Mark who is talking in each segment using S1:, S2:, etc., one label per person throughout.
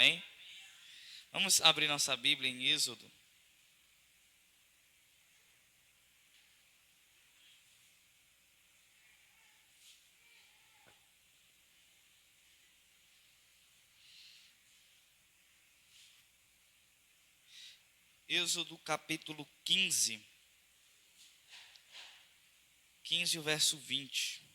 S1: Amém? Vamos abrir nossa Bíblia em Êxodo. Êxodo capítulo 15. 15, o verso 20.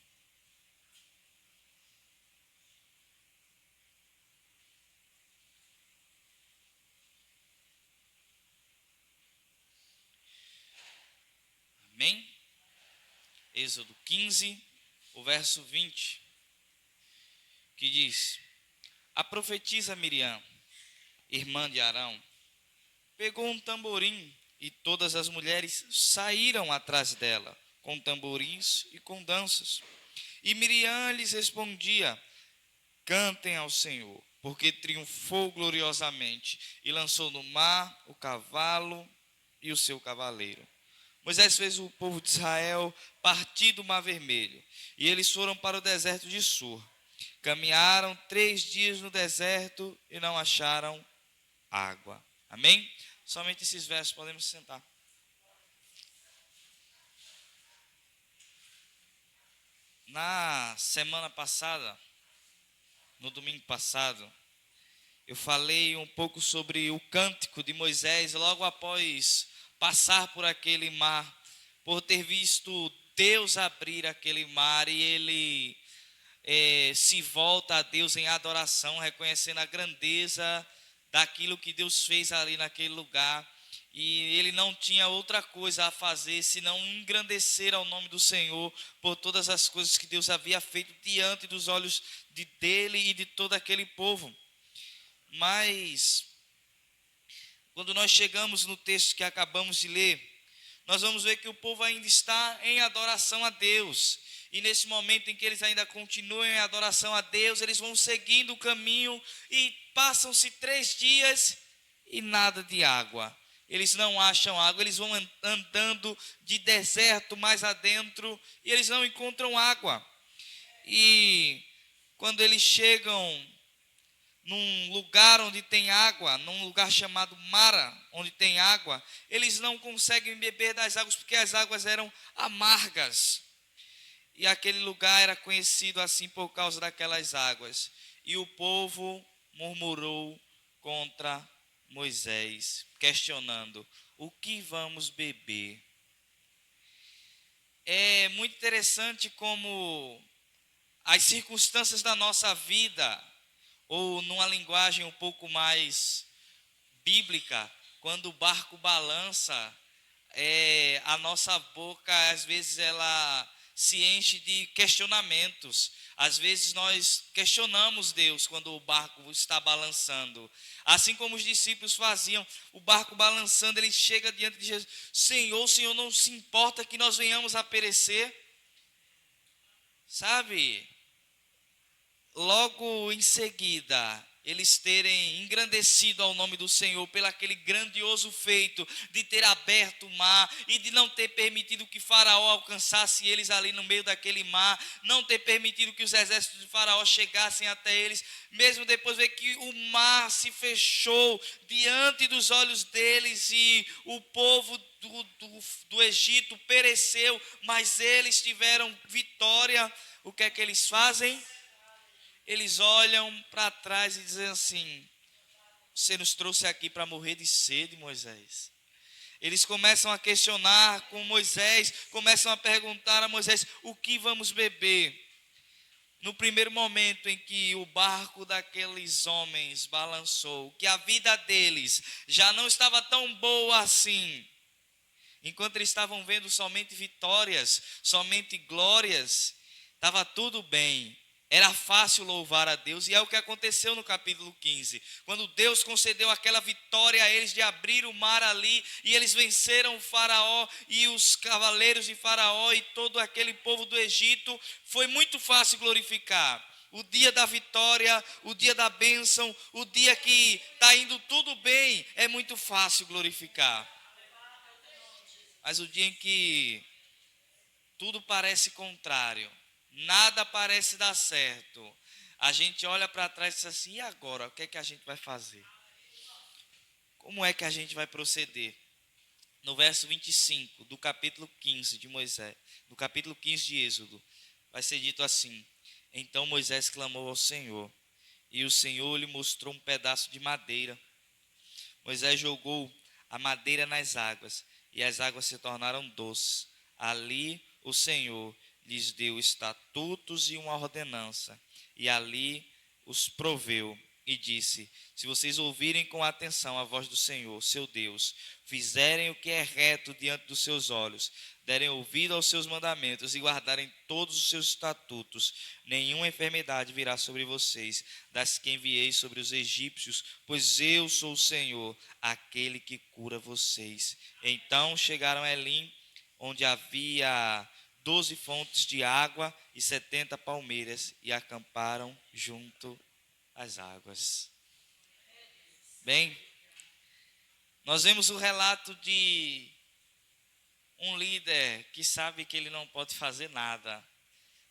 S1: Amém? Êxodo 15, o verso 20, que diz: A profetisa Miriam, irmã de Arão, pegou um tamborim e todas as mulheres saíram atrás dela, com tamborins e com danças. E Miriam lhes respondia: Cantem ao Senhor, porque triunfou gloriosamente e lançou no mar o cavalo e o seu cavaleiro. Moisés fez o povo de Israel partir do Mar Vermelho, e eles foram para o deserto de Sur. Caminharam 3 dias no deserto e não acharam água. Amém? Somente esses versos, podemos sentar. Na semana passada, no domingo passado, eu falei um pouco sobre o cântico de Moisés logo após passar por aquele mar, por ter visto Deus abrir aquele mar, e ele se volta a Deus em adoração, reconhecendo a grandeza daquilo que Deus fez ali naquele lugar. E ele não tinha outra coisa a fazer senão engrandecer ao nome do Senhor por todas as coisas que Deus havia feito diante dos olhos dele e de todo aquele povo. Mas quando nós chegamos no texto que acabamos de ler, nós vamos ver que o povo ainda está em adoração a Deus. E nesse momento em que eles ainda continuam em adoração a Deus, eles vão seguindo o caminho e passam-se 3 dias e nada de água. Eles não acham água, eles vão andando de deserto mais adentro e eles não encontram água. E quando eles chegam num lugar onde tem água, num lugar chamado Mara, onde tem água, eles não conseguem beber das águas porque as águas eram amargas. E aquele lugar era conhecido assim por causa daquelas águas. E o povo murmurou contra Moisés, questionando: o que vamos beber? É muito interessante como as circunstâncias da nossa vida, ou numa linguagem um pouco mais bíblica, quando o barco balança, a nossa boca às vezes ela se enche de questionamentos. Às vezes nós questionamos Deus quando o barco está balançando. Assim como os discípulos faziam, o barco balançando, ele chega diante de Jesus: Senhor, o Senhor não se importa que nós venhamos a perecer? Sabe? Logo em seguida, eles terem engrandecido ao nome do Senhor pelo aquele grandioso feito de ter aberto o mar e de não ter permitido que Faraó alcançasse eles ali no meio daquele mar, não ter permitido que os exércitos de Faraó chegassem até eles, mesmo depois ver que o mar se fechou diante dos olhos deles e o povo do Egito pereceu, mas eles tiveram vitória. O que é que eles fazem? Eles olham para trás e dizem assim: você nos trouxe aqui para morrer de sede, Moisés. Eles começam a questionar com Moisés, começam a perguntar a Moisés: o que vamos beber? No primeiro momento em que o barco daqueles homens balançou, que a vida deles já não estava tão boa assim, enquanto eles estavam vendo somente vitórias, somente glórias, estava tudo bem. Era fácil louvar a Deus, e é o que aconteceu no capítulo 15. Quando Deus concedeu aquela vitória a eles de abrir o mar ali, e eles venceram o Faraó e os cavaleiros de Faraó e todo aquele povo do Egito, foi muito fácil glorificar. O dia da vitória, o dia da bênção, o dia que está indo tudo bem, é muito fácil glorificar. Mas o dia em que tudo parece contrário, nada parece dar certo, a gente olha para trás e diz assim, e agora? O que é que a gente vai fazer? Como é que a gente vai proceder? No verso 25 do capítulo 15 de Moisés, do capítulo 15 de Êxodo, vai ser dito assim: então Moisés clamou ao Senhor, e o Senhor lhe mostrou um pedaço de madeira. Moisés jogou a madeira nas águas, e as águas se tornaram doces. Ali o Senhor lhes deu estatutos e uma ordenança, e ali os proveu, e disse: se vocês ouvirem com atenção a voz do Senhor, seu Deus, fizerem o que é reto diante dos seus olhos, derem ouvido aos seus mandamentos e guardarem todos os seus estatutos, nenhuma enfermidade virá sobre vocês, das que enviei sobre os egípcios, pois eu sou o Senhor, aquele que cura vocês. Então chegaram a Elim, onde havia 12 fontes de água e 70 palmeiras, e acamparam junto às águas. Bem, nós vemos o relato de um líder que sabe que ele não pode fazer nada.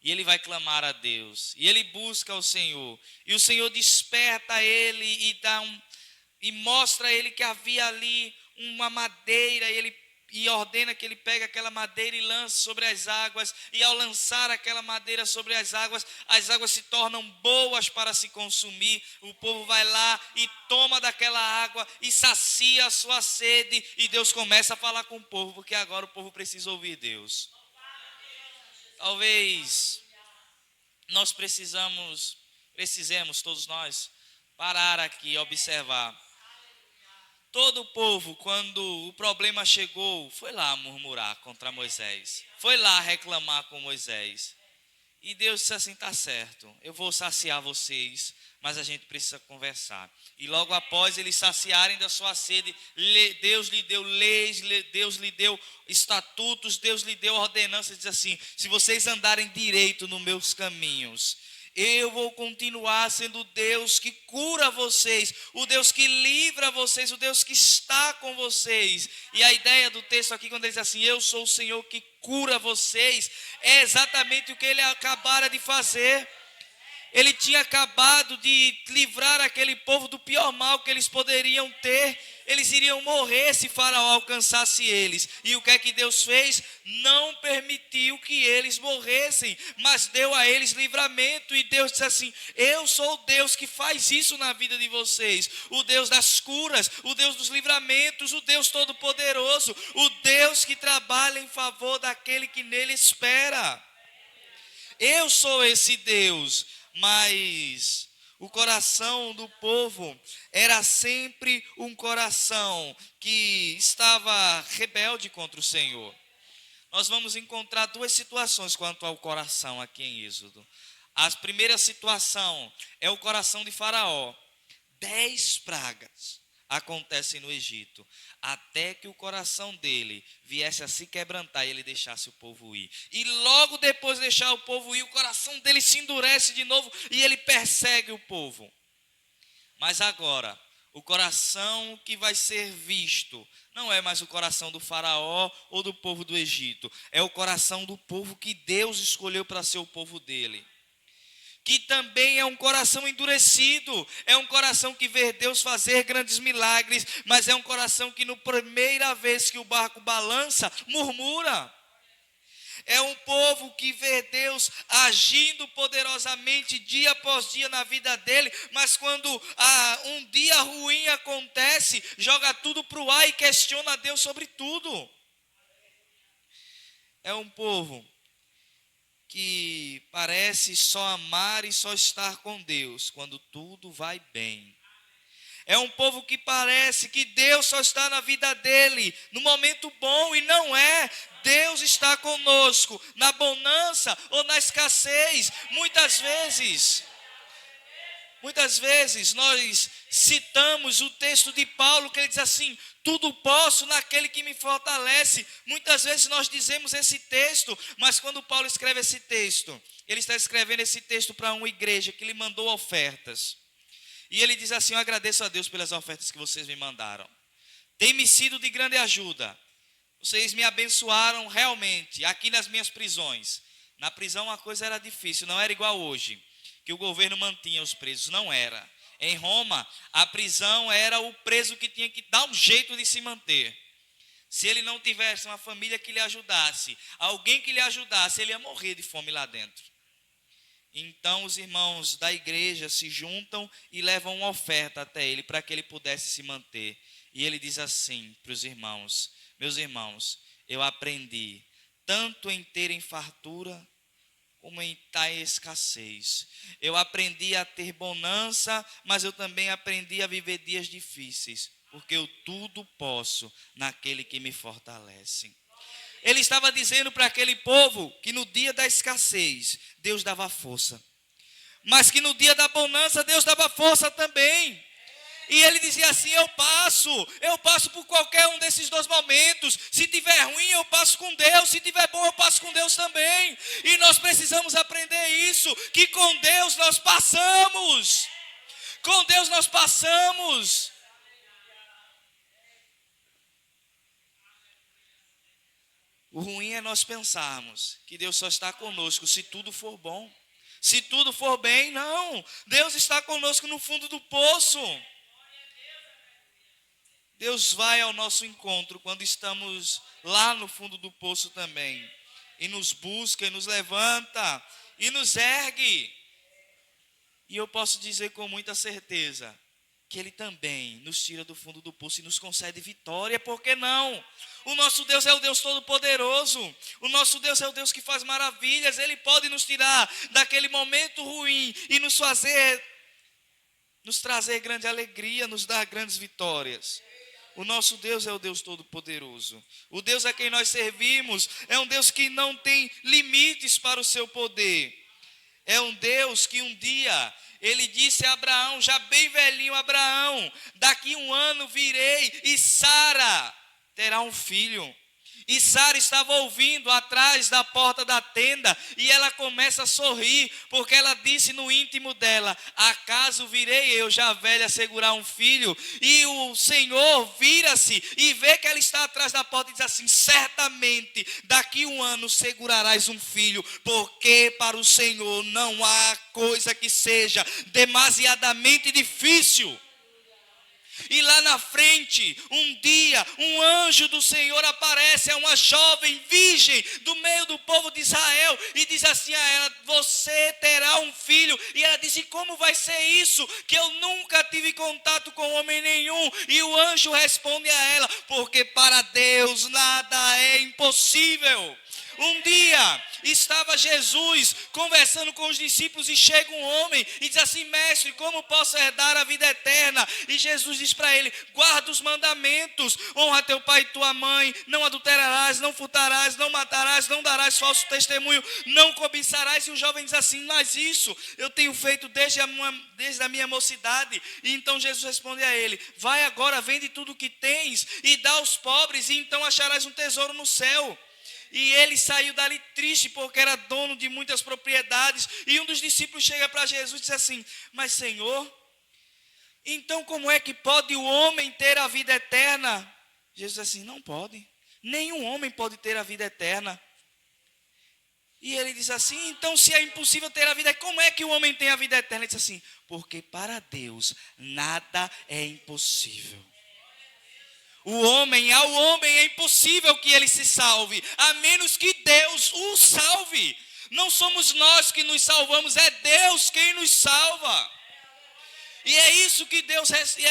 S1: E ele vai clamar a Deus. E ele busca o Senhor. E o Senhor desperta ele e mostra a ele que havia ali uma madeira. E ordena que ele pegue aquela madeira e lance sobre as águas. E ao lançar aquela madeira sobre as águas se tornam boas para se consumir. O povo vai lá e toma daquela água e sacia a sua sede. E Deus começa a falar com o povo, porque agora o povo precisa ouvir Deus. Talvez nós precisemos todos nós parar aqui e observar. Todo o povo, quando o problema chegou, foi lá murmurar contra Moisés. Foi lá reclamar com Moisés. E Deus disse assim, tá certo, eu vou saciar vocês, mas a gente precisa conversar. E logo após eles saciarem da sua sede, Deus lhe deu leis, Deus lhe deu estatutos, Deus lhe deu ordenanças, diz assim, se vocês andarem direito nos meus caminhos, eu vou continuar sendo o Deus que cura vocês, o Deus que livra vocês, o Deus que está com vocês. E a ideia do texto aqui, quando ele diz assim, eu sou o Senhor que cura vocês, é exatamente o que ele acabara de fazer. Ele tinha acabado de livrar aquele povo do pior mal que eles poderiam ter. Eles iriam morrer se Faraó alcançasse eles. E o que é que Deus fez? Não permitiu que eles morressem, mas deu a eles livramento. E Deus disse assim, eu sou o Deus que faz isso na vida de vocês. O Deus das curas, o Deus dos livramentos, o Deus todo-poderoso, o Deus que trabalha em favor daquele que nele espera. Eu sou esse Deus. Mas o coração do povo era sempre um coração que estava rebelde contra o Senhor. Nós vamos encontrar duas situações quanto ao coração aqui em Êxodo. A primeira situação é o coração de Faraó. 10 pragas acontecem no Egito, até que o coração dele viesse a se quebrantar e ele deixasse o povo ir. E logo depois de deixar o povo ir, o coração dele se endurece de novo e ele persegue o povo. Mas agora, o coração que vai ser visto não é mais o coração do Faraó ou do povo do Egito, é o coração do povo que Deus escolheu para ser o povo dele. Que também é um coração endurecido, é um coração que vê Deus fazer grandes milagres, mas é um coração que na primeira vez que o barco balança, murmura. É um povo que vê Deus agindo poderosamente dia após dia na vida dele, mas quando um dia ruim acontece, joga tudo para o ar e questiona Deus sobre tudo. É um povo que parece só amar e só estar com Deus quando tudo vai bem. É um povo que parece que Deus só está na vida dele no momento bom, e não é. Deus está conosco na bonança ou na escassez. Muitas vezes nós citamos o texto de Paulo, que ele diz assim, tudo posso naquele que me fortalece. Muitas vezes nós dizemos esse texto, mas quando Paulo escreve esse texto, ele está escrevendo esse texto para uma igreja que lhe mandou ofertas. E ele diz assim, eu agradeço a Deus pelas ofertas que vocês me mandaram. Tem me sido de grande ajuda. Vocês me abençoaram realmente aqui nas minhas prisões. Na prisão a coisa era difícil, não era igual hoje. que o governo mantinha os presos. Não era. Em Roma, a prisão era o preso que tinha que dar um jeito de se manter. Se ele não tivesse uma família que lhe ajudasse, alguém que lhe ajudasse, ele ia morrer de fome lá dentro. Então os irmãos da igreja se juntam e levam uma oferta até ele para que ele pudesse se manter. E ele diz assim para os irmãos: meus irmãos, eu aprendi tanto em terem fartura como em tais escassez. Eu aprendi a ter bonança, mas eu também aprendi a viver dias difíceis, porque eu tudo posso naquele que me fortalece. Ele estava dizendo para aquele povo que no dia da escassez, Deus dava força. Mas que no dia da bonança, Deus dava força também. E ele dizia assim: eu passo por qualquer um desses dois momentos. Se tiver ruim, eu passo com Deus. Se tiver bom, eu passo com Deus também. E nós precisamos aprender isso, que com Deus nós passamos. Com Deus nós passamos. O ruim é nós pensarmos que Deus só está conosco se tudo for bom. Se tudo for bem, não. Deus está conosco no fundo do poço. Deus vai ao nosso encontro quando estamos lá no fundo do poço também. E nos busca, e nos levanta, e nos ergue. E eu posso dizer com muita certeza que Ele também nos tira do fundo do poço e nos concede vitória. Por que não? O nosso Deus é o Deus Todo-Poderoso. O nosso Deus é o Deus que faz maravilhas. Ele pode nos tirar daquele momento ruim e nos trazer grande alegria, nos dar grandes vitórias. O nosso Deus é o Deus Todo-Poderoso. O Deus a quem nós servimos é um Deus que não tem limites para o seu poder. É um Deus que um dia Ele disse a Abraão, já bem velhinho: Abraão, daqui 1 ano virei e Sara terá um filho. E Sara estava ouvindo atrás da porta da tenda e ela começa a sorrir, porque ela disse no íntimo dela: acaso virei eu, já velha, segurar um filho? E o Senhor vira-se e vê que ela está atrás da porta e diz assim: certamente daqui 1 ano segurarás um filho, porque para o Senhor não há coisa que seja demasiadamente difícil. E lá na frente, um dia, um anjo do Senhor aparece a uma jovem virgem do meio do povo de Israel e diz assim a ela: você terá um filho. E ela diz: e como vai ser isso? Que eu nunca tive contato com homem nenhum. E o anjo responde a ela: porque para Deus nada é impossível. Um dia estava Jesus conversando com os discípulos e chega um homem e diz assim: mestre, como posso herdar a vida eterna? E Jesus diz para ele: guarda os mandamentos, honra teu pai e tua mãe, não adulterarás, não furtarás, não matarás, não darás falso testemunho, não cobiçarás. E o jovem diz assim: mas isso eu tenho feito desde a minha mocidade. E então Jesus responde a ele: vai agora, vende tudo o que tens e dá aos pobres, e então acharás um tesouro no céu. E ele saiu dali triste, porque era dono de muitas propriedades. E um dos discípulos chega para Jesus e diz assim: mas Senhor, então como é que pode o homem ter a vida eterna? Jesus diz assim: não pode. Nenhum homem pode ter a vida eterna. E ele diz assim: então se é impossível ter a vida eterna, como é que o homem tem a vida eterna? Ele diz assim: porque para Deus nada é impossível. Ao homem é impossível que ele se salve, a menos que Deus o salve. Não somos nós que nos salvamos, é Deus quem nos salva. E é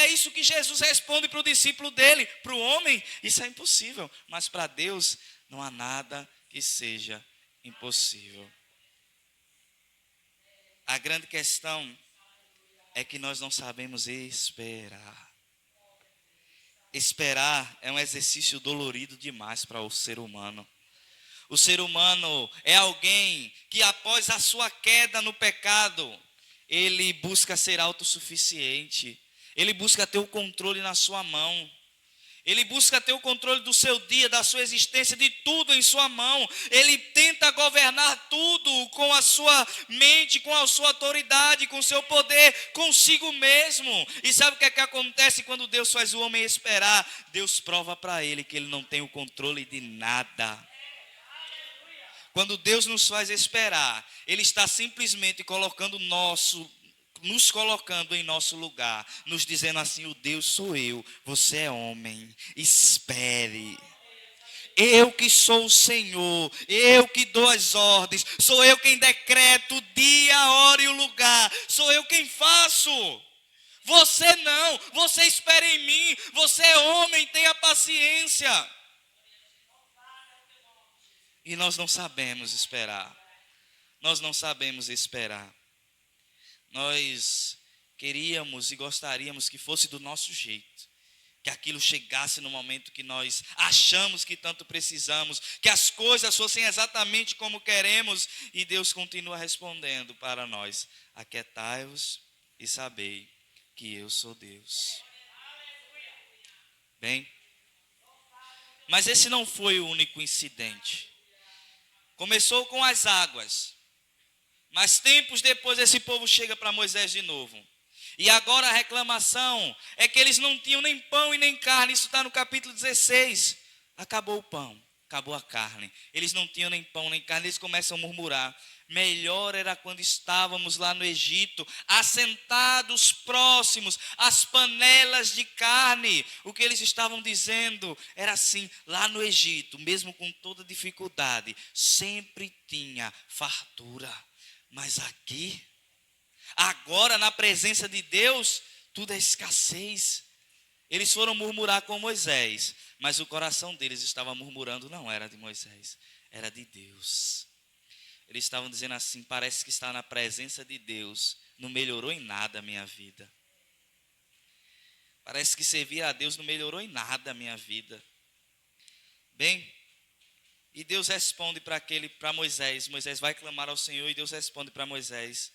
S1: isso que Jesus responde para o discípulo dele. Para o homem isso é impossível, mas para Deus não há nada que seja impossível. A grande questão é que nós não sabemos esperar. Esperar é um exercício dolorido demais para o ser humano. O ser humano é alguém que após a sua queda no pecado, ele busca ser autossuficiente. Ele busca ter o controle na sua mão. Ele busca ter o controle do seu dia, da sua existência, de tudo em sua mão. Ele tenta governar tudo com a sua mente, com a sua autoridade, com o seu poder, consigo mesmo. E sabe o que é que acontece quando Deus faz o homem esperar? Deus prova para ele que ele não tem o controle de nada. quando Deus nos faz esperar, Ele está simplesmente nos colocando em nosso lugar, nos dizendo assim: o Deus sou eu, você é homem, espere. Eu que sou o Senhor, eu que dou as ordens, sou eu quem decreto o dia, a hora e o lugar, sou eu quem faço. Você não, você espera em mim, você é homem, tenha paciência. E nós não sabemos esperar, nós não sabemos esperar. Nós queríamos e gostaríamos que fosse do nosso jeito, que aquilo chegasse no momento que nós achamos que tanto precisamos, que as coisas fossem exatamente como queremos, e Deus continua respondendo para nós: aquietai-vos e sabei que eu sou Deus. Bem, mas esse não foi o único incidente. Começou com as águas, mas tempos depois esse povo chega para Moisés de novo. E agora a reclamação é que eles não tinham nem pão e nem carne. Isso está no capítulo 16. Acabou o pão, acabou a carne. Eles não tinham nem pão nem carne. Eles começam a murmurar: melhor era quando estávamos lá no Egito, assentados próximos às panelas de carne. O que eles estavam dizendo era assim: lá no Egito, mesmo com toda dificuldade, sempre tinha fartura. Mas aqui, agora na presença de Deus, tudo é escassez. Eles foram murmurar com Moisés, mas o coração deles estava murmurando, não era de Moisés, era de Deus. Eles estavam dizendo assim: parece que estar na presença de Deus não melhorou em nada a minha vida. Parece que servir a Deus não melhorou em nada a minha vida. Bem, e Deus responde para Moisés. Moisés vai clamar ao Senhor e Deus responde para Moisés: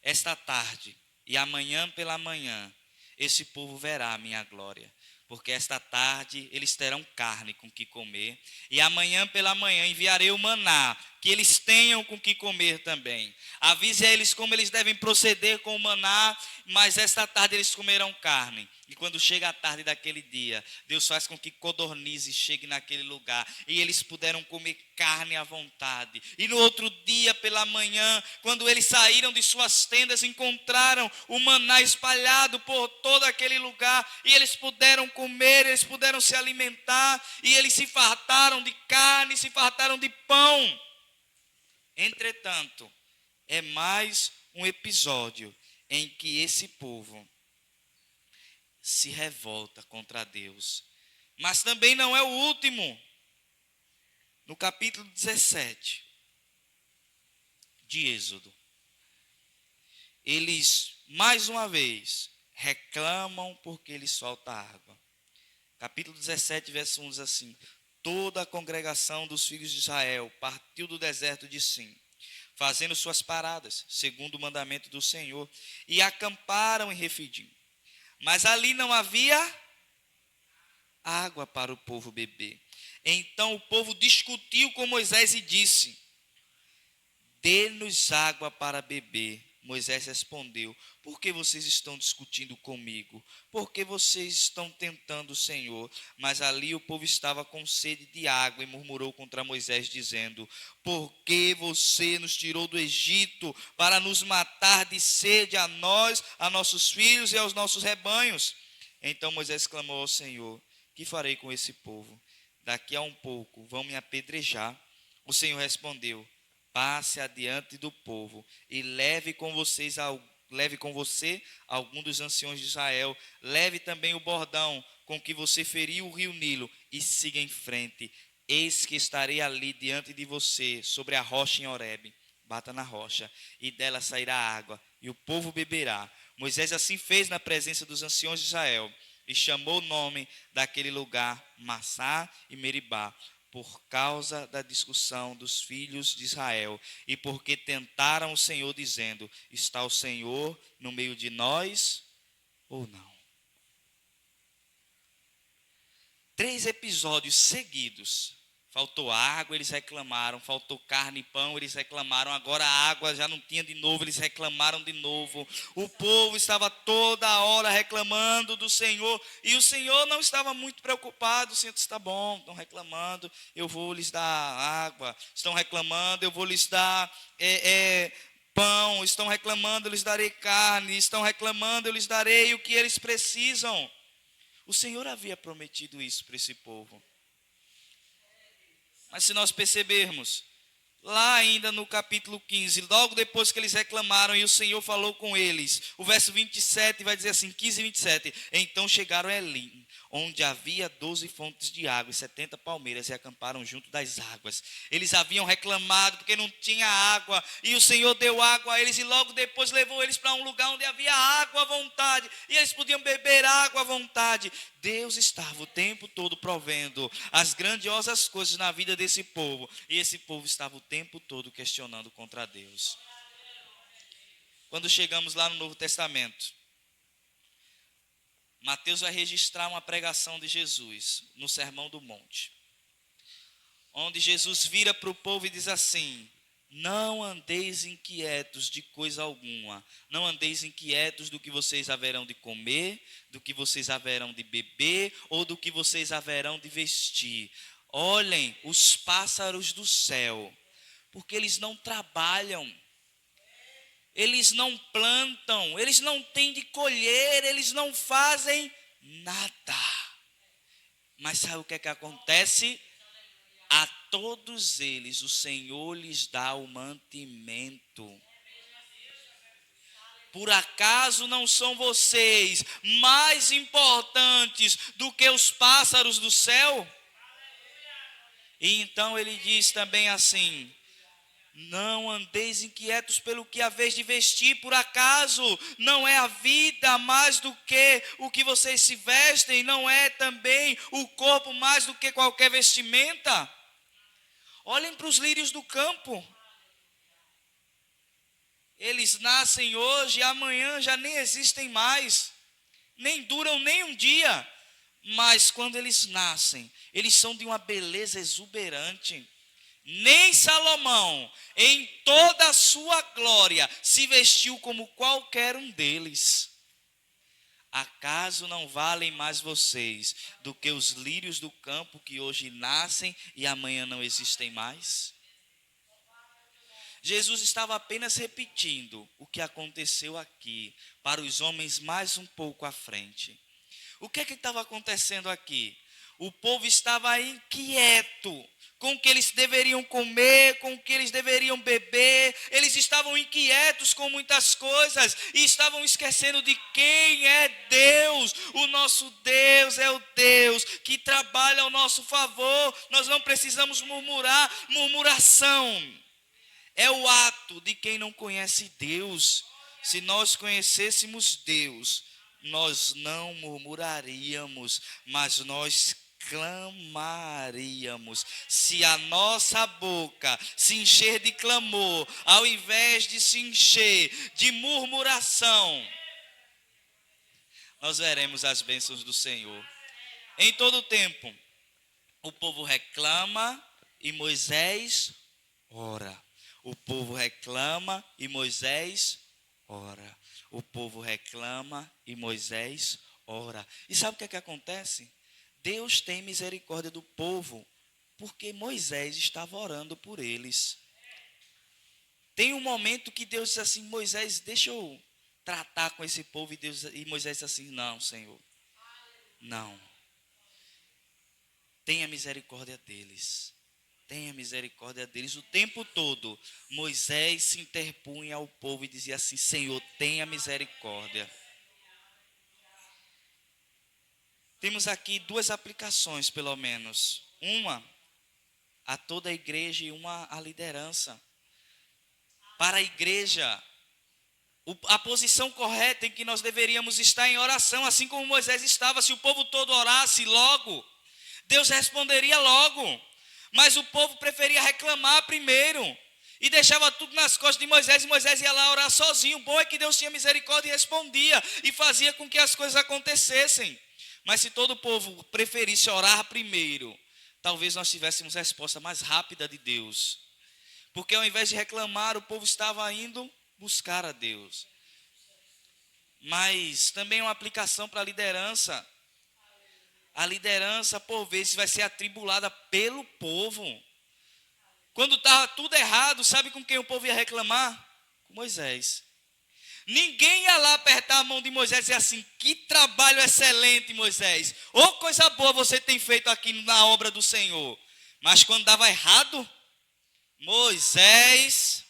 S1: esta tarde e amanhã pela manhã, esse povo verá a minha glória. Porque esta tarde eles terão carne com que comer, e amanhã pela manhã enviarei o maná, que eles tenham com que comer também. Avise a eles como eles devem proceder com o maná, mas esta tarde eles comerão carne. E quando chega a tarde daquele dia, Deus faz com que codornizes cheguem naquele lugar, e eles puderam comer carne à vontade. E no outro dia pela manhã, quando eles saíram de suas tendas, encontraram o maná espalhado por todo aquele lugar, e eles puderam comer, eles puderam se alimentar, e eles se fartaram de carne, se fartaram de pão. Entretanto, é mais um episódio em que esse povo se revolta contra Deus. Mas também não é o último. No capítulo 17 de Êxodo, eles mais uma vez reclamam porque lhes falta água. Capítulo 17, verso 1 diz assim: toda a congregação dos filhos de Israel partiu do deserto de Sim, fazendo suas paradas, segundo o mandamento do Senhor, e acamparam em Refidim. Mas ali não havia água para o povo beber. Então o povo discutiu com Moisés e disse: dê-nos água para beber. Moisés respondeu: por que vocês estão discutindo comigo? Por que vocês estão tentando o Senhor? Mas ali o povo estava com sede de água e murmurou contra Moisés, dizendo: por que você nos tirou do Egito para nos matar de sede a nós, a nossos filhos e aos nossos rebanhos? Então Moisés clamou ao Senhor: que farei com esse povo? Daqui a um pouco vão me apedrejar. O Senhor respondeu: passe adiante do povo e leve com você algum dos anciões de Israel. Leve também o bordão com que você feriu o rio Nilo e siga em frente. Eis que estarei ali diante de você, sobre a rocha em Horebe. Bata na rocha, e dela sairá água, e o povo beberá. Moisés assim fez na presença dos anciões de Israel, e chamou o nome daquele lugar Massá e Meribá, por causa da discussão dos filhos de Israel, e porque tentaram o Senhor, dizendo: está o Senhor no meio de nós ou não? 3 episódios seguidos Faltou água, eles reclamaram. Faltou carne e pão, eles reclamaram. Agora a água já não tinha de novo, eles reclamaram de novo. O povo estava toda hora reclamando do Senhor. E o Senhor não estava muito preocupado. O Senhor disse, está bom, estão reclamando, eu vou lhes dar água. Estão reclamando, eu vou lhes dar pão. Estão reclamando, eu lhes darei carne. Estão reclamando, eu lhes darei o que eles precisam. O Senhor havia prometido isso para esse povo. Mas se nós percebermos, lá ainda no capítulo 15, logo depois que eles reclamaram e o Senhor falou com eles, o verso 27 vai dizer assim, 15 e 27, então chegaram a Elim, onde havia 12 fontes de água e 70 palmeiras, e acamparam junto das águas. Eles haviam reclamado porque não tinha água, e o Senhor deu água a eles, e logo depois levou eles para um lugar onde havia água à vontade, e eles podiam beber água à vontade. Deus estava o tempo todo provendo as grandiosas coisas na vida desse povo, e esse povo estava o tempo todo questionando contra Deus. Quando chegamos lá no Novo Testamento, Mateus vai registrar uma pregação de Jesus no Sermão do Monte, onde Jesus vira para o povo e diz assim, não andeis inquietos de coisa alguma, não andeis inquietos do que vocês haverão de comer, do que vocês haverão de beber, ou do que vocês haverão de vestir. Olhem os pássaros do céu, porque eles não trabalham, eles não plantam, eles não têm de colher, eles não fazem nada. Mas sabe o que é que acontece? A todos eles o Senhor lhes dá o mantimento. Por acaso não são vocês mais importantes do que os pássaros do céu? E então ele diz também assim, não andeis inquietos pelo que haveis de vestir, por acaso não é a vida mais do que o que vocês se vestem, não é também o corpo mais do que qualquer vestimenta? Olhem para os lírios do campo, eles nascem hoje e amanhã já nem existem mais, nem duram nem um dia, mas quando eles nascem, eles são de uma beleza exuberante. Nem Salomão, em toda a sua glória, se vestiu como qualquer um deles. Acaso não valem mais vocês do que os lírios do campo que hoje nascem e amanhã não existem mais? Jesus estava apenas repetindo o que aconteceu aqui para os homens mais um pouco à frente. O que é que estava acontecendo aqui? O povo estava inquieto com o que eles deveriam comer, com o que eles deveriam beber. Eles estavam inquietos com muitas coisas e estavam esquecendo de quem é Deus. O nosso Deus é o Deus que trabalha ao nosso favor. Nós não precisamos murmurar. Murmuração é o ato de quem não conhece Deus. Se nós conhecêssemos Deus, nós não murmuraríamos, mas nós clamaríamos. Se a nossa boca se encher de clamor, ao invés de se encher de murmuração, nós veremos as bênçãos do Senhor. Em todo o tempo, o povo reclama e Moisés ora. O povo reclama e Moisés ora. O povo reclama e Moisés ora. E sabe o que é que acontece? Deus tem misericórdia do povo, porque Moisés estava orando por eles. Tem um momento que Deus diz assim, Moisés, deixa eu tratar com esse povo. E Moisés diz assim, não, Senhor, não. Tenha misericórdia deles. Tenha misericórdia deles. O tempo todo, Moisés se interpunha ao povo e dizia assim, Senhor, tenha misericórdia. Temos aqui duas aplicações, pelo menos. Uma a toda a igreja e uma à liderança. Para a igreja, a posição correta em que nós deveríamos estar em oração, assim como Moisés estava. Se o povo todo orasse logo, Deus responderia logo. Mas o povo preferia reclamar primeiro e deixava tudo nas costas de Moisés, e Moisés ia lá orar sozinho. O bom é que Deus tinha misericórdia e respondia, e fazia com que as coisas acontecessem. Mas se todo o povo preferisse orar primeiro, talvez nós tivéssemos resposta mais rápida de Deus. Porque ao invés de reclamar, o povo estava indo buscar a Deus. Mas também uma aplicação para a liderança. A liderança, por vezes, vai ser atribulada pelo povo. Quando estava tudo errado, sabe com quem o povo ia reclamar? Com Moisés. Ninguém ia lá apertar a mão de Moisés e dizer assim: que trabalho excelente, Moisés. Ô, coisa boa você tem feito aqui na obra do Senhor. Mas quando dava errado, Moisés,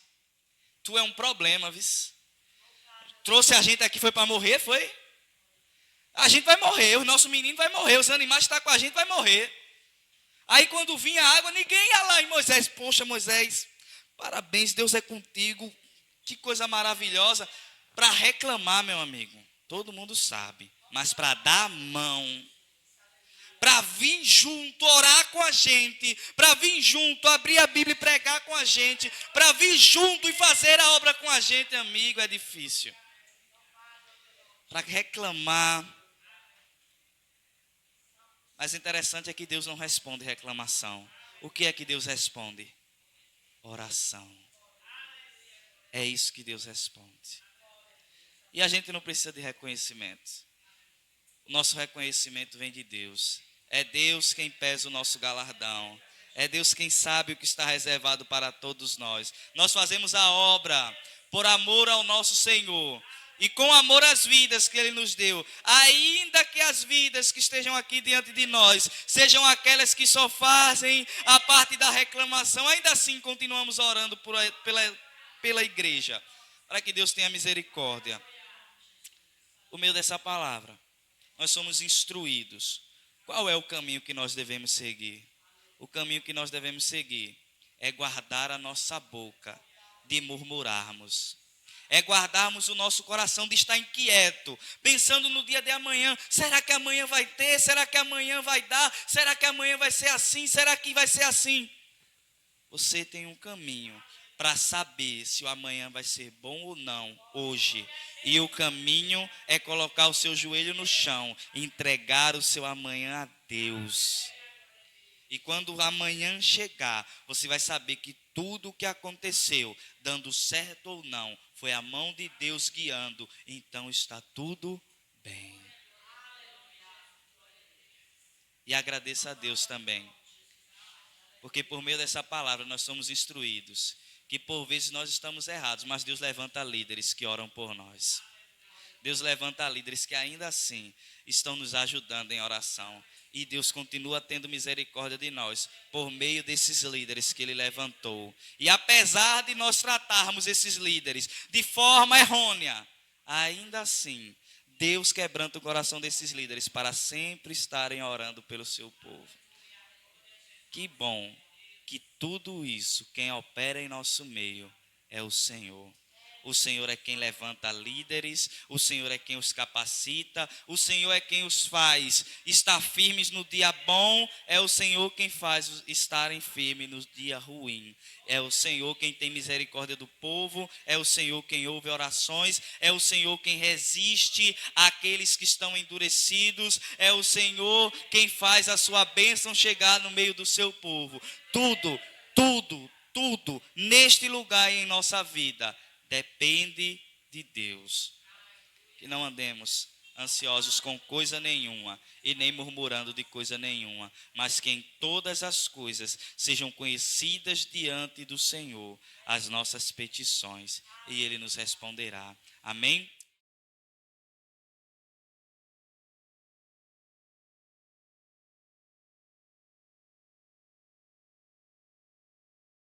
S1: tu é um problema, viu? Trouxe a gente aqui, foi para morrer, foi? A gente vai morrer, o nosso menino vai morrer, os animais que estão com a gente vai morrer. Aí quando vinha a água, ninguém ia lá em Moisés. Poxa, Moisés, parabéns, Deus é contigo. Que coisa maravilhosa. Para reclamar, meu amigo, todo mundo sabe. Mas para dar a mão, para vir junto, orar com a gente, para vir junto, abrir a Bíblia e pregar com a gente, para vir junto e fazer a obra com a gente, amigo, é difícil. Para reclamar. Mas interessante é que Deus não responde reclamação. O que é que Deus responde? Oração. É isso que Deus responde. E a gente não precisa de reconhecimento. O nosso reconhecimento vem de Deus. É Deus quem pesa o nosso galardão. É Deus quem sabe o que está reservado para todos nós. Nós fazemos a obra por amor ao nosso Senhor. E com amor às vidas que Ele nos deu. Ainda que as vidas que estejam aqui diante de nós sejam aquelas que só fazem a parte da reclamação, ainda assim continuamos orando pela igreja. Para que Deus tenha misericórdia. Por meio dessa palavra, nós somos instruídos. Qual é o caminho que nós devemos seguir? O caminho que nós devemos seguir é guardar a nossa boca de murmurarmos. É guardarmos o nosso coração de estar inquieto, pensando no dia de amanhã. Será que amanhã vai ter? Será que amanhã vai dar? Será que amanhã vai ser assim? Será que vai ser assim? Você tem um caminho para saber se o amanhã vai ser bom ou não hoje. E o caminho é colocar o seu joelho no chão, entregar o seu amanhã a Deus. E quando o amanhã chegar, você vai saber que tudo o que aconteceu, dando certo ou não, foi a mão de Deus guiando. Então está tudo bem. E agradeça a Deus também. Porque por meio dessa palavra nós somos instruídos. Que por vezes nós estamos errados, mas Deus levanta líderes que oram por nós. Deus levanta líderes que ainda assim estão nos ajudando em oração. E Deus continua tendo misericórdia de nós por meio desses líderes que Ele levantou. E apesar de nós tratarmos esses líderes de forma errônea, ainda assim, Deus quebranta o coração desses líderes para sempre estarem orando pelo seu povo. Que bom que tudo isso, quem opera em nosso meio é o Senhor. O Senhor é quem levanta líderes, o Senhor é quem os capacita, o Senhor é quem os faz estar firmes no dia bom, é o Senhor quem faz estarem firmes no dia ruim. É o Senhor quem tem misericórdia do povo, é o Senhor quem ouve orações, é o Senhor quem resiste àqueles que estão endurecidos, é o Senhor quem faz a sua bênção chegar no meio do seu povo. Tudo neste lugar e em nossa vida depende de Deus. Que não andemos ansiosos com coisa nenhuma e nem murmurando de coisa nenhuma, mas que em todas as coisas sejam conhecidas diante do Senhor as nossas petições e Ele nos responderá. Amém?